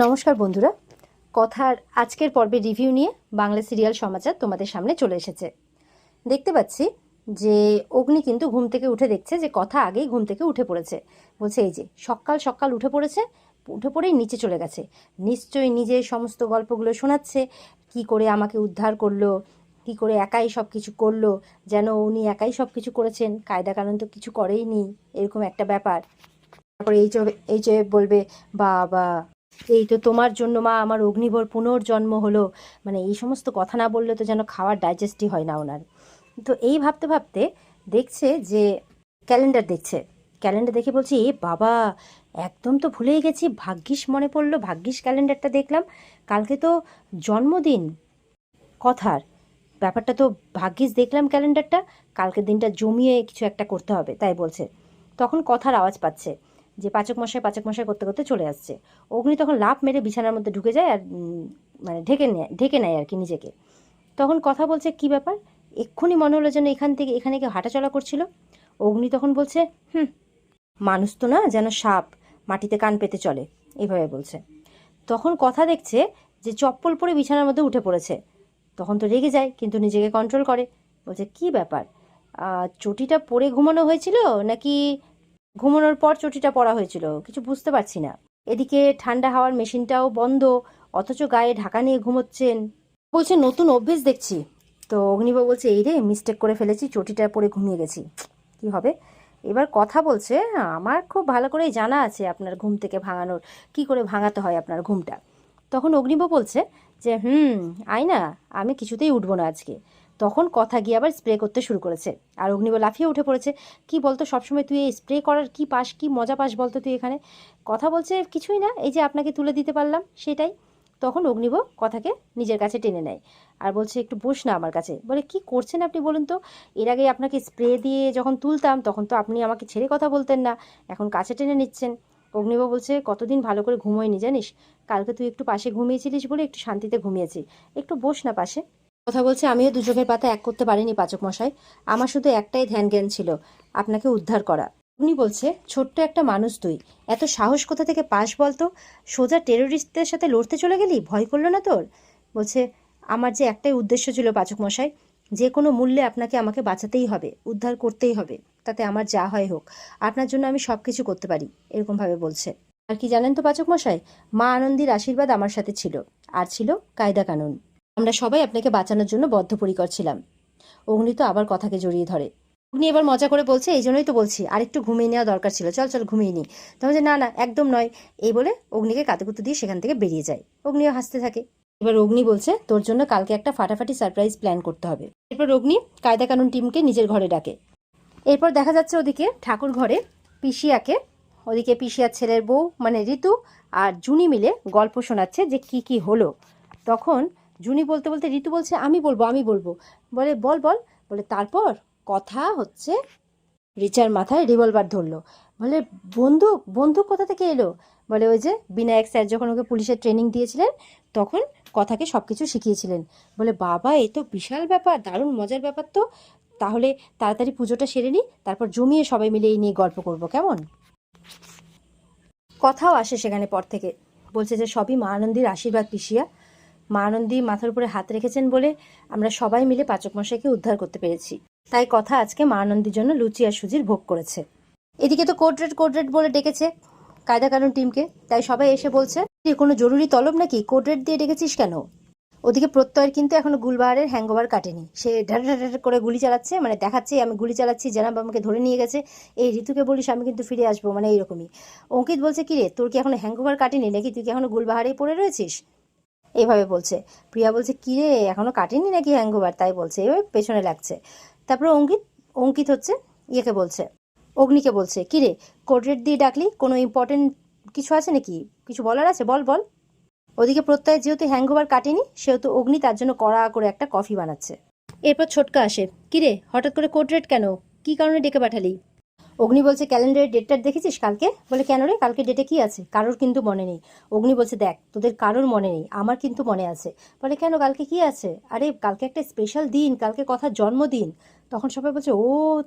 নমস্কার বন্ধুরা, কথার আজকের পর্বের রিভিউ নিয়ে বাংলা সিরিয়াল সমাচার তোমাদের সামনে চলে এসেছে। দেখতে পাচ্ছি যে অগ্নি কিন্তু ঘুম থেকে উঠে দেখছে যে কথা আগেই ঘুম থেকে উঠে পড়েছে। বলছে এই যে সকাল সকাল উঠে পড়েছে, উঠে পড়েই নিচে চলে গেছে। নিশ্চয়ই নিজে সমস্ত গল্পগুলো শোনাচ্ছে, কি করে আমাকে উদ্ধার করলো, কি করে একাই সব কিছু করলো, যেন উনি একাই সব কিছু করেছেন, কায়দা কানুন তো কিছু করেই নি, এরকম একটা ব্যাপার। তারপরে এই যে বলবে বাবা, এই তো তোমার জন্য মা আমার অগ্নিবর পুনর্জন্ম হলো, মানে এই সমস্ত কথা না বললে তো যেন খাওয়ার ডাইজেস্টই হয় না ওনার। তো এই ভাবতে ভাবতে দেখছে যে ক্যালেন্ডার দেখছে, ক্যালেন্ডার দেখে বলছি এ বাবা, একদম তো ভুলেই গেছি, ভাগ্যিস মনে পড়লো, ভাগ্যিস ক্যালেন্ডারটা দেখলাম, কালকে তো জন্মদিন কথার, ব্যাপারটা তো ভাগ্যিস দেখলাম ক্যালেন্ডারটা, কালকের দিনটা জমিয়ে কিছু একটা করতে হবে, তাই বলছে। তখন কথার আওয়াজ পাচ্ছে যে পাচক মশাই করতে করতে চলে আসছে। অগ্নি তখন লাফ মেরে বিছানার মধ্যে ঢুকে যায় আর মানে ঢেকে নেয় আর কি নিজেকে। তখন কথা বলছে কি ব্যাপার, এক্ষুনি মনে হলো যেন এখান থেকে এখানে কেউ হাঁটাচলা করছিল। অগ্নি তখন বলছে মানুষ তো না, যেন সাপ মাটিতে কান পেতে চলে, এইভাবে বলছে। তখন কথা দেখছে যে চপ্পল পরে বিছানার মধ্যে উঠে পড়েছে। তখন তো রেগে যায়, কিন্তু নিজেকে কন্ট্রোল করে, বলছে কি ব্যাপার, চটিটা পরে ঘুমানো হয়েছিল নাকি ঘুমানোর পর চটিটা পরা হয়েছিল, কিছু বুঝতে পারছি না। এদিকে ঠান্ডা হাওয়ার মেশিনটাও বন্ধ, অথচ গায়ে ঢাকা নিয়ে ঘুমোচ্ছেন। বলছে নতুন অভ্যেস দেখছি। তো অগ্নিবাবু বলছে এই রে, মিস্টেক করে ফেলেছি, চটিটা পরে ঘুমিয়ে গেছি, কি হবে। এবার কথা বলছে আমার খুব ভালো করেই জানা আছে আপনার ঘুম থেকে ভাঙানোর, কি করে ভাঙাতে হয় আপনার ঘুমটা। তখন অগ্নিবাবু বলছে যে আয় না, আমি কিছুতেই উঠবো না আজকে। তখন কথা গিয়ে আবার স্প্রে করতে শুরু করেছে, আর অগ্নিবাবু লাফিয়ে উঠে পড়েছে। কি বলতো, সবসময় তুই এই স্প্রে করার কি পাস, কি মজা পাস বলতো তুই এখানে। কথা বলছে কিছুই না, এই যে আপনাকে তুলে দিতে পারলাম সেটাই। তখন অগ্নিব কথাকে নিজের কাছে টেনে নেয় আর বলছে একটু বস না আমার কাছে। বলে কি করছেন আপনি বলুন তো, এর আগে আপনাকে স্প্রে দিয়ে যখন তুলতাম তখন তো আপনি আমাকে ছেড়ে কথা বলতেন না, এখন কাছে টেনে নিচ্ছেন। অগ্নিব বলছে কতদিন ভালো করে ঘুমোয়নি জানিস, কালকে তুই একটু পাশে ঘুমিয়েছিলিস বলে একটু শান্তিতে ঘুমিয়েছি, একটু বস না পাশে। কথা বলছে আমিও দু চোখের পাতা এক করতে পারিনি পাচক মশাই, আমার শুধু একটাই ধ্যান জ্ঞান ছিল, আপনাকে উদ্ধার করা। উনি বলছে ছোট্ট একটা মানুষ তুই, এত সাহস কোথা থেকে পাস বলতো, সোজা টেরোরিস্টদের সাথে লড়তে চলে গেলি, ভয় করলো না তোর। বলছে আমার যে একটাই উদ্দেশ্য ছিল পাচক মশাই, যে কোনো মূল্যে আপনাকে আমাকে বাঁচাতেই হবে, উদ্ধার করতেই হবে, তাতে আমার যা হয় হোক, আপনার জন্য আমি সব কিছু করতে পারি, এরকমভাবে বলছে। আর কি জানেন তো পাচক মশাই, মা আনন্দীর আশীর্বাদ আমার সাথে ছিল, আর ছিল কায়দা কানুন, আমরা সবাই আপনাকে বাঁচানোর জন্য বদ্ধপরিকর ছিলাম। অগ্নি তো আবার কথাকে জড়িয়ে ধরে। অগ্নি এবার মজা করে বলছে এই জন্যই তো বলছি আর একটু ঘুমিয়ে নেওয়া দরকার ছিল, চল চল ঘুমিয়ে নি। তখন যে না না একদম নয়, এই বলে অগ্নিকে কাতুকুতু দিয়ে সেখান থেকে বেরিয়ে যায়। অগ্নিও হাসতে থাকে। এবার অগ্নি বলছে তোর জন্য কালকে একটা ফাটাফাটি সারপ্রাইজ প্ল্যান করতে হবে। এরপর অগ্নি কায়দা কানুন টিমকে নিজের ঘরে ডাকে। এরপর দেখা যাচ্ছে ওদিকে ঠাকুর ঘরে পিসিয়াকে, ওদিকে পিসিয়ার ছেলের বউ মানে ঋতু আর জুনি মিলে গল্প শোনাচ্ছে যে কি কি হলো। তখন জুনি বলতে বলতে ঋতু বলছে আমি বলবো। বলে বল বল। বলে তারপর কথা হচ্ছে রিচার মাথায় রিভলভার ধরলো। বলে বন্দুক বন্দুক কোথা থেকে এলো। বলে ওই যে বিনায়ক স্যার যখন ওকে পুলিশের ট্রেনিং দিয়েছিলেন তখন কথাকে সব কিছু শিখিয়েছিলেন। বলে বাবা এ তো বিশাল ব্যাপার, দারুণ মজার ব্যাপার তো, তাহলে তাড়াতাড়ি পুজোটা সেরে নিই, তারপর জমিয়ে সবাই মিলে এই নিয়ে গল্প করব, কেমন। কথাও আসে সেখানে পর থেকে, বলছে যে সবই মা আনন্দীর আশীর্বাদ পিসিয়া, মা আনন্দী মাথার উপরে হাত রেখেছেন বলে আমরা সবাই মিলে পাচক মশাইকে উদ্ধার করতে পেরেছি, তাই কথা আজকে মা আনন্দীর জন্য লুচি আর সুজির ভোগ করেছে। এদিকে তো কোড রেড বলে ডেকেছে কায়দা কানুন টিমকে, তাই সবাই এসে বলছে কোনো জরুরি তলব নাকি, কোড রেড দিয়ে ডেকেছিস কেন। ওদিকে প্রত্যয়ের কিন্তু এখনো গুলবাহারের হ্যাংওভার কাটেনি, সে ঢার ঢার ঢার করে গুলি চালাচ্ছে, মানে দেখাচ্ছে আমি গুলি চালাচ্ছি, জানাব আমাকে ধরে নিয়ে গেছে, এই ঋতুকে বলিস আমি কিন্তু ফিরে আসবো, মানে এইরকমই। অঙ্কিত বলছে কি রে তোর কি এখনো হ্যাংওভার কাটেনি নাকি, তুই কি এখনো গুলবাহারেই পড়ে রয়েছিস, এইভাবে বলছে। প্রিয়া বলছে কি রে এখনো কাটেনি নাকি হ্যাংওভার, তাই বলছে, এবার পেছনে লাগছে। তারপরে অঙ্কিত হচ্ছে ইয়েকে বলছে, অগ্নিকে বলছে কি রে কোড রেড দিয়ে ডাকলি, কোনো ইম্পর্টেন্ট কিছু আছে নাকি, কিছু বলার আছে বল বল। ওদিকে প্রত্যয় যেহেতু হ্যাংওভার কাটেনি সেহেতু অগ্নি তার জন্য কড়া করে একটা কফি বানাচ্ছে। এরপর ছোটকা আসে, কিরে হঠাৎ করে কোড রেড কেন, কি কারণে ডেকে পাঠালি। অগ্নি বলছে ক্যালেন্ডারের ডেটটা দেখেছিস কালকে। বলে কেন রে, কালকে ডেটে কি আছে, কারোর কিন্তু মনে নেই। অগ্নি বলছে দেখ তোদের কারোর মনে নেই, আমার কিন্তু মনে আছে। বলে কেন কালকে কি আছে, আরে কালকে একটা স্পেশাল দিন, কালকে কথার জন্মদিন। তখন সবাই বলছে ও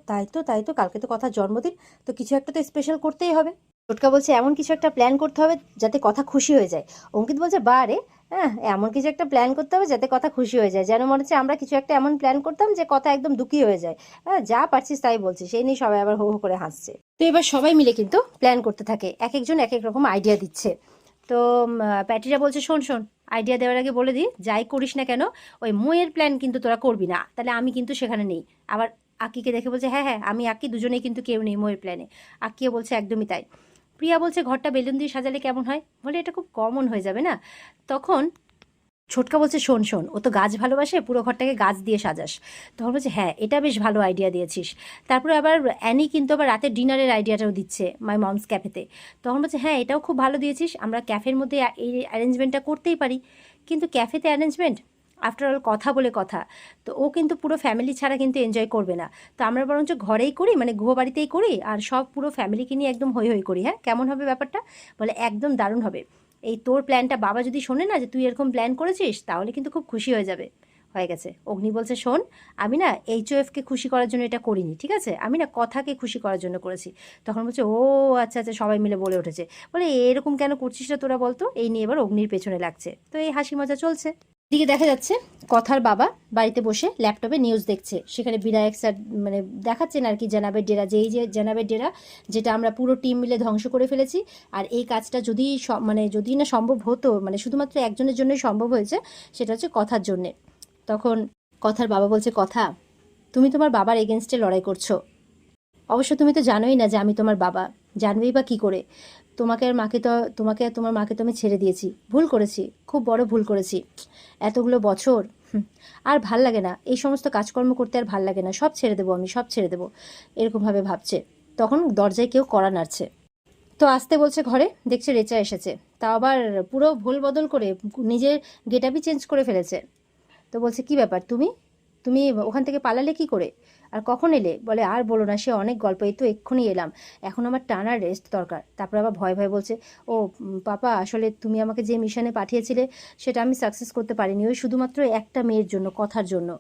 তাই তো কালকে তো কথার জন্মদিন, তো কিছু একটা তো স্পেশাল করতেই হবে। টোটকা বলছে এমন কিছু একটা প্ল্যান করতে হবে যাতে কথা খুশি হয়ে যায়। অঙ্কিত বলছে বা রে, হ্যাঁ এমন কিছু একটা প্ল্যান করতে হবে যাতে কথা খুশি হয়ে যায়, যেন মনে হচ্ছে আমরা কিছু একটা এমন প্ল্যান করতাম যে কথা একদম দুঃখী হয়ে যায়। হ্যাঁ যা পারছিস তাই বলছিস, সেই নিয়ে সবাই আবার হো হো করে হাসছে। তো এবার সবাই মিলে কিন্তু প্ল্যান করতে থাকে, এক একজন এক এক রকম আইডিয়া দিচ্ছে। তো প্যাটিরা বলছে শোন শোন, আইডিয়া দেওয়ার আগে বলে দিই, যাই করিস না কেন ওই মোয়ের প্ল্যান কিন্তু তোরা করবি না, তাহলে আমি কিন্তু সেখানে নেই। আবার আক্কিকে দেখে বলছে হ্যাঁ হ্যাঁ আমি আক্কি দুজনেই কিন্তু কেউ নেই মোয়ের প্ল্যানে। আক্কিও বলছে একদমই তাই। প্রিয়া বলছে ঘরটা বেলুন দিয়ে সাজালে কেমন হয়, বলে এটা খুব কমন হয়ে যাবে না। তখন ছোটকা বলছে শোন শোন, ও তো গাছ ভালোবাসে, পুরো ঘরটাকে গাছ দিয়ে সাজাস। তখন বলছে হ্যাঁ এটা বেশ ভালো আইডিয়া দিয়েছিস। তারপরে আবার অ্যানি কিন্তু আবার রাতের ডিনারের আইডিয়াটাও দিচ্ছে মাই মমস ক্যাফেতে। তখন বলছে হ্যাঁ এটাও খুব ভালো দিয়েছিস, আমরা ক্যাফের মধ্যে এই অ্যারেঞ্জমেন্টটা করতেই পারি। কিন্তু ক্যাফেতে অ্যারেঞ্জমেন্ট, আফটার অল কথা বলে কথা, তো ও কিন্তু পুরো ফ্যামিলি ছাড়া কিন্তু এনজয় করবে না। তো আমরা বরঞ্চ ঘরেই করি, মানে গুহ বাড়িতেই করি, আর সব পুরো ফ্যামিলিকে নিয়ে একদম হই হই করি। হ্যাঁ কেমন হবে ব্যাপারটা? বলে একদম দারুণ হবে। এই তোর প্ল্যানটা বাবা যদি শোনে না যে তুই এরকম প্ল্যান করেছিস, তাহলে কিন্তু খুব খুশি হয়ে যাবে। হয়ে গেছে। অগ্নি বলছে শোন, আমি না এইচওএফকে খুশি করার জন্য এটা করিনি, ঠিক আছে, আমি না কথাকে খুশি করার জন্য করেছি। তখন বলছে ও আচ্ছা আচ্ছা, সবাই মিলে বলে উঠেছে। বলে এরকম কেন করছিস না তোরা বলতো, এই নিয়ে এবার অগ্নির পেছনে লাগছে। তো এই হাসি মজা চলছে। দিকে দেখা যাচ্ছে কথার বাবা বাড়িতে বসে ল্যাপটপে নিউজ দেখছে, সেখানে বিনায়ক স্যার মানে দেখাচ্ছেন আর কি জানাবের ডেরা, যে এই যে জানাবের ডেরা যেটা আমরা পুরো টিম মিলে ধ্বংস করে ফেলেছি। আর এই কাজটা যদি মানে যদি না সম্ভব হতো, মানে শুধুমাত্র একজনের জন্যই সম্ভব হয়েছে, সেটা হচ্ছে কথার জন্যে। তখন কথার বাবা বলছে কথা, তুমি তোমার বাবার এগেনস্টে লড়াই করছো। অবশ্য তুমি তো জানোই না যে আমি তোমার বাবা, জানবেই বা কী করে? তোমাকে আর মাকে তো, তোমাকে আর তোমার মাকে তো আমি ছেড়ে দিয়েছি, ভুল করেছি, খুব বড় ভুল করেছি। এতগুলো বছর আর ভাল লাগে না, এই সমস্ত কাজকর্ম করতে আর ভাল লাগে না, সব ছেড়ে দেবো, আমি সব ছেড়ে দেবো, এরকমভাবে ভাবছে। তখন দরজায় কেউ কড়া নাড়ছে। তো আসতে বলছে ঘরে, দেখছে রেচা এসেছে, তাও আবার পুরো ভুল বদল করে নিজের গেটআপই চেঞ্জ করে ফেলেছে। তো বলছে কি ব্যাপার, তুমি তুমি ওখান থেকে পালালে কি করে, আর কখন এলে? বলে আর বলো না, সে অনেক গল্প, এই তো এক্ষুনি এলাম, এখন আমার টানা রেস্ট দরকার। তারপর আবার ভয় ভয় বলছে ও পাপা, আসলে তুমি আমাকে যে মিশনে পাঠিয়েছিলে সেটা আমি সাকসেস করতে পারিনি, ওই শুধুমাত্র একটা মেয়ের জন্য, কথার জন্য।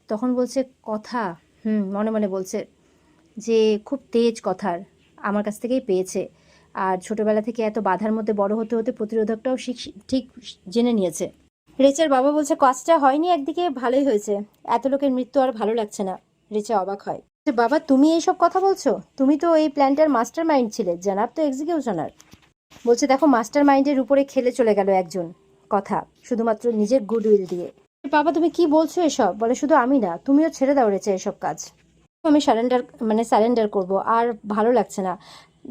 তখন বলছে কথা, মনে মনে বলছে যে খুব তেজ কথার, আমার কাছ থেকেই পেয়েছে। আর ছোটবেলা থেকে এত বাধার মধ্যে বড় হতে হতে প্রতিরোধকটাও ঠিক জেনে নিয়েছে। রেচার বাবা বলছে কাজটা হয়নি একদিকে, ভালোই হয়েছে, এত লোকের মৃত্যু আর ভালো লাগছে না। রেচা অবাক হয়, বাবা তুমি এইসব কথা বলছো? তুমি তো এই প্ল্যানটার মাস্টার মাইন্ড ছিলে, জানাব তো এক্সিকিউশনার। বলছে দেখো মাস্টার মাইন্ডের উপরে খেলে চলে গেল একজন, কথা শুধুমাত্র নিজের গুডউইল দিয়ে। বাবা তুমি কি বলছো এসব? বলে শুধু আমি না, তুমিও ছেড়ে দাও রেচা এসব কাজ। আমি স্যারেন্ডার করব, আর ভালো লাগছে না।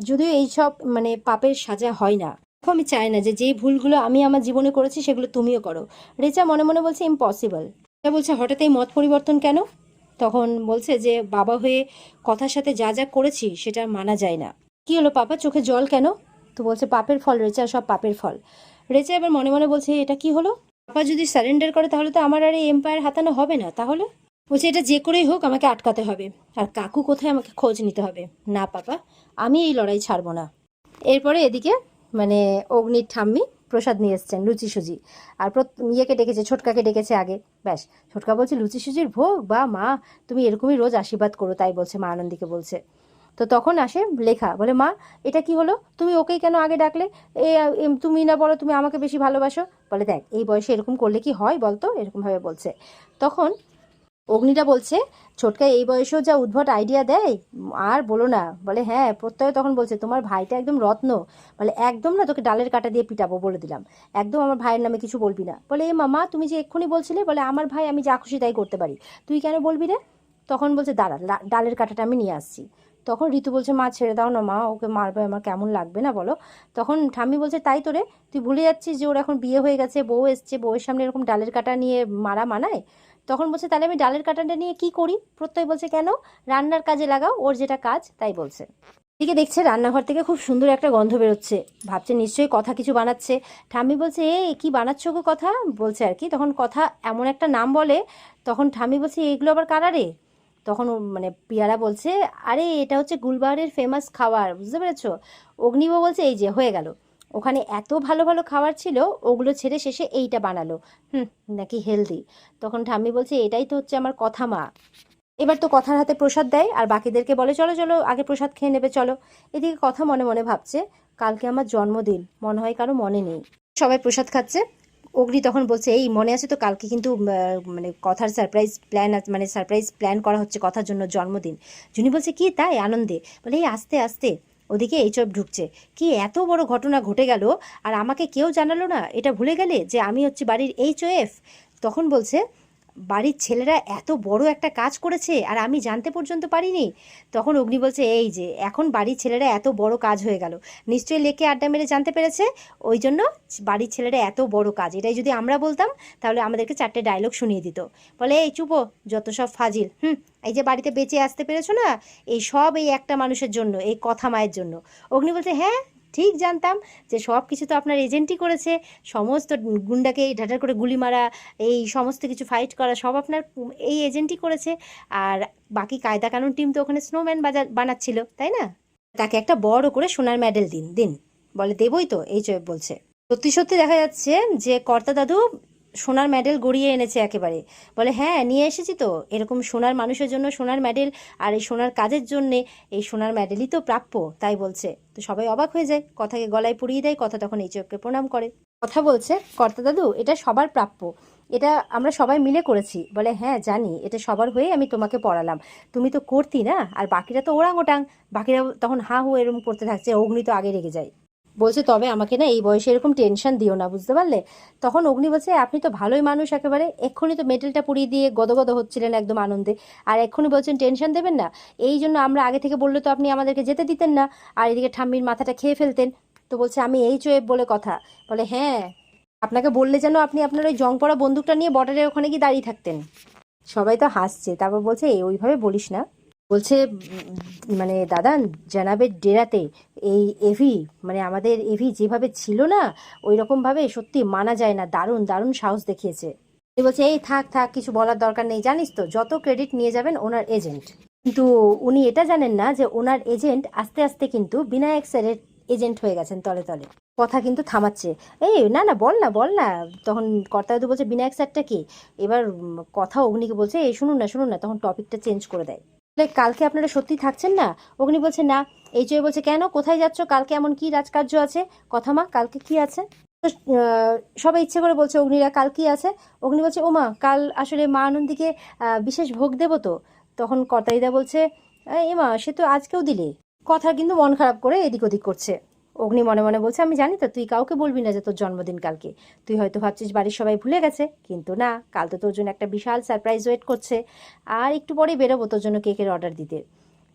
যদিও এইসব মানে পাপের সাজা হয় না, আমি চাই না যে যেই ভুলগুলো আমি আমার জীবনে করেছি সেগুলো তুমিও করো। রেচা মনে মনে বলছে ইম্পসিবল। বলছে হঠাৎ এই মত পরিবর্তন কেন? তখন বলছে যে বাবা হয়ে কথার সাথে যা যা করেছি সেটা মানা যায় না। কি হলো পাপা, চোখে জল কেন? তো বলছে পাপের ফল রেচা, সব পাপের ফল। রেচা এবার মনে মনে বলছে এটা কি হলো? পাপা যদি সারেন্ডার করে তাহলে তো আমার আর এই এম্পায়ার হাতানো হবে না, তাহলে বলছে এটা যে করেই হোক আমাকে আটকাতে হবে, আর কাকু কোথায় আমাকে খোঁজ নিতে হবে। না পাপা, আমি এই লড়াই ছাড়বো না। এরপরে এদিকে মানে অগ্নির ঠাম্মি প্রসাদ নিয়ে এসছেন, লুচি সুজি। আর ইয়েকে ডেকেছে, ছোটকাকে ডেকেছে আগে। ব্যাস, ছোটকা বলছে লুচি সুজির ভোগ, বা মা তুমি এরকমই রোজ আশীর্বাদ করো, তাই বলছে মা আনন্দীকে বলছে। তো তখন আসে লেখা, বলে মা এটা কি হলো, তুমি ওকেই কেন আগে ডাকলে? এ তুমি না বলো তুমি আমাকে বেশি ভালোবাসো। বলে দেখ এই বয়সে এরকম করলে কি হয় বলতো, এরকমভাবে বলছে। তখন অগ্নিটা বলছে ছোটকা এই বয়সেও যা উদ্ভট আইডিয়া দেয়, আর বলো না। বলে হ্যাঁ। প্রত্যয় তখন বলছে তোমার ভাইটা একদম রত্ন। বলে একদম না, তোকে ডালের কাটা দিয়ে পিটাবো বলে দিলাম, একদম আমার ভাইয়ের নামে কিছু বলবি না। বলে এ মামা তুমি যে এক্ষুনি বলছিলে, বলে আমার ভাই আমি যা খুশি তাই করতে পারি, তুই কেন বলবি রে? তখন বলছে দাঁড়া, ডালের কাটাটা আমি নিয়ে আসছি। তখন ঋতু বলছে মা ছেড়ে দাও না মা, ওকে মারবে, আমার কেমন লাগবে না বলো। তখন ঠাম্মি বলছে তাই তো রে, তুই ভুলে যাচ্ছিস যে ওর এখন বিয়ে হয়ে গেছে, বউ এসছে, বউয়ের সামনে এরকম ডালের কাটা নিয়ে মারা মানায়? তখন বলছে তাহলে আমি ডালের কাঁটাটা নিয়ে কি করি? প্রত্যয় বলছে কেন, রান্নার কাজে লাগাও, ওর যেটা কাজ তাই বলছে। এদিকে দেখছে রান্নাঘর থেকে খুব সুন্দর একটা গন্ধ বেরোচ্ছে, ভাবছে নিশ্চয়ই কথা কিছু বানাচ্ছে। ঠাম্মি বলছে এ কি বানাচ্ছ গো কথা, বলছে আর কি। তখন কথা এমন একটা নাম বলে, তখন ঠাম্মি বলছে এগুলো আবার কারা রে? তখন মানে পিয়ারা বলছে আরে এটা হচ্ছে গুলবাহারের ফেমাস খাবার, বুঝতে পেরেছো? অগ্নিও বলছে এই যে হয়ে গেল, ওখানে এত ভালো ভালো খাবার ছিল, ওগুলো ছেড়ে শেষে এইটা বানালো, নাকি হেলদি। তখন ঠাম্মি বলছে এটাই তো হচ্ছে আমার কথা মা। এবার তো কথার হাতে প্রসাদ দেয় আর বাকিদেরকে বলে চলো চলো আগে প্রসাদ খেয়ে নেবে চলো। এদিকে কথা মনে মনে ভাবছে কালকে আমার জন্মদিন, মনে হয় কারো মনে নেই। সবাই প্রসাদ খাচ্ছে। অগ্নি তখন বলছে এই মনে আছে তো কালকে কিন্তু মানে কথার সারপ্রাইজ প্ল্যান, মানে সারপ্রাইজ প্ল্যান করা হচ্ছে কথার জন্য জন্মদিন। জুনি বলছে কি তাই, আনন্দে? বলে এই আস্তে আস্তে। ওদিকে এইচব ঢুকছে, কি এত বড় ঘটনা ঘটে গেল আর আমাকে কেউ জানালো না, এটা ভুলে গেলে যে আমি হচ্ছে বাড়ির এইচওএফ। তখন বলছে বাড়ির ছেলেরা এত বড় একটা কাজ করেছে আর আমি জানতে পর্যন্ত পারিনি। তখন অগ্নি বলছে এই যে এখন বাড়ির ছেলেরা এত বড় কাজ হয়ে গেল, নিশ্চয়ই লেকে আড্ডা মেরে জানতে পেরেছে, ওই জন্য বাড়ির ছেলেরা এত বড় কাজ। এটাই যদি আমরা বলতাম তাহলে আমাদেরকে 4টে ডায়লগ শুনিয়ে দিত। বলে এই চুপো, যত সব ফাজিল। এই যে বাড়িতে বেঁচে আসতে পেরেছো না, এই সব এই একটা মানুষের জন্য, এই কথা মায়ের জন্য। অগ্নি বলছে হ্যাঁ ঠিক জানতাম যে সব কিছু তো আপনার এজেন্টই করেছে, সমস্ত গুন্ডাকে ঢাটার করে গুলি মারা, এই সমস্ত কিছু ফাইট করা সব আপনার এই এজেন্টই করেছে। আর বাকি কায়দা কানুন টিম তো ওখানে স্নোম্যান বানাচ্ছিল, তাই না? তাকে একটা বড় করে সোনার মেডেল দিন দিন। বলে দেবই তো, এই বলছে। সত্যি সত্যি দেখা যাচ্ছে যে কর্তা দাদু সোনার মেডেল গড়িয়ে এনেছে একেবারে। বলে হ্যাঁ নিয়ে এসেছি তো, এরকম সোনার মানুষের জন্য সোনার মেডেল, আর এই সোনার কাজের জন্যে এই সোনার মেডেলই তো প্রাপ্য, তাই বলছে। তো সবাই অবাক হয়ে যায়, কথাকে গলায় পরিয়ে দেয়, কথা তখন এই চোখকে প্রণাম করে। কথা বলছে কর্তা দাদু এটা সবার প্রাপ্য, এটা আমরা সবাই মিলে করেছি। বলে হ্যাঁ জানি, এটা সবার হয়ে আমি তোমাকে পড়ালাম, তুমি তো করতি না, আর বাকিরা তো ওরাং ওটাং। বাকিরা তখন হা হু এরকম করতে থাকছে, অগ্নি তো আগে রেগে যায়। বলছে তবে আমাকে না এই বয়সে এরকম টেনশন দিও না, বুঝতে পারলে? তখন অগ্নি বলছে আপনি তো ভালোই মানুষ একেবারে, এক্ষুনি তো মেডেলটা পুড়িয়ে দিয়ে গদগদ হচ্ছিলেন একদম আনন্দে, আর এক্ষুনি বলছেন টেনশন দেবেন না। এই জন্য আমরা আগে থেকে বললে তো আপনি আমাদেরকে যেতে দিতেন না, আর এদিকে ঠাম্মির মাথাটা খেয়ে ফেলতেন। তো বলছে আমি এই চোয়েব বলে কথা। বলে হ্যাঁ আপনাকে বললে যেন আপনি আপনার ওই জং পড়া বন্দুকটা নিয়ে বর্ডারের ওখানে গিয়ে দাঁড়িয়ে থাকতেন। সবাই তো হাসছে, তারপর বলছে ওইভাবে বলিস না। বলছে মানে দাদা জানাবের ডেরাতে এই এভি, মানে আমাদের এভি যেভাবে ছিল না ওই রকমভাবে সত্যি মানা যায় না, দারুণ দারুণ সাহস দেখিয়েছে। বলছে এই থাক থাক কিছু বলার দরকার নেই, জানিস তো যত ক্রেডিট নিয়ে যাবেন ওনার এজেন্ট, কিন্তু উনি এটা জানেন না যে ওনার এজেন্ট আস্তে আস্তে কিন্তু বিনায়ক স্যারের এজেন্ট হয়ে গেছেন তলে তলে। কথা কিন্তু থামাচ্ছে, এই না না বল না বল না। তখন কর্তাদু বলছে বিনায়ক স্যারটা কি? এবার কথা অগ্নিকে বলছে এই শুনুন না শুনুন না, তখন টপিকটা চেঞ্জ করে দেয়। কালকে আপনারা সত্যি থাকছেন না? অগ্নি বলছে না। এই জয় বলছে কেন, কোথায় যাচ্ছ, কালকে এমন কি রাজকার্য আছে? কথা মা কালকে কি আছে? তো সবাই ইচ্ছে করে বলছে অগ্নিরা কাল কি আছে। অগ্নি বলছে ওমা কাল আসলে মা আনন্দীকে বিশেষ ভোগ দেবো তো। তখন কর্তাইদা বলছে এমা সে তো আজকেও দিলে। কথা কিন্তু মন খারাপ করে এদিক ওদিক করছে। অগ্নি মনে মনে বলছে আমি জানি তো তুই কাউকে বলবি না যে তোর জন্মদিন কালকে, তুই হয়তো ভাবছিস বাড়ির সবাই ভুলে গেছে, কিন্তু না, কাল তো তোর জন্য একটা বিশাল সারপ্রাইজ ওয়েট করছে, আর একটু পরেই বেরোবো তোর জন্য কেকের অর্ডার দিতে।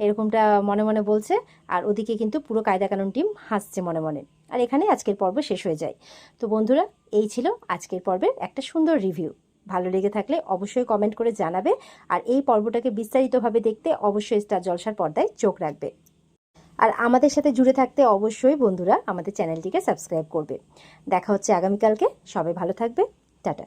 এরকমটা মনে মনে বলছে, আর ওদিকে কিন্তু পুরো কায়দা কানুন টিম হাসছে মনে মনে। আর এখানে আজকের পর্ব শেষ হয়ে যায়। তো বন্ধুরা এই ছিল আজকের পর্বের একটা সুন্দর রিভিউ। ভালো লেগে থাকলে অবশ্যই কমেন্ট করে জানাবে, আর এই পর্বটাকে বিস্তারিতভাবে দেখতে অবশ্যই স্টার জলসার পর্দায় চোখ রাখবে। আর আমাদের সাথে জুড়ে থাকতে অবশ্যই বন্ধুরা আমাদের চ্যানেলটিকে সাবস্ক্রাইব করবে। দেখা হচ্ছে আগামীকালকে, সবাই ভালো থাকবে, টাটা।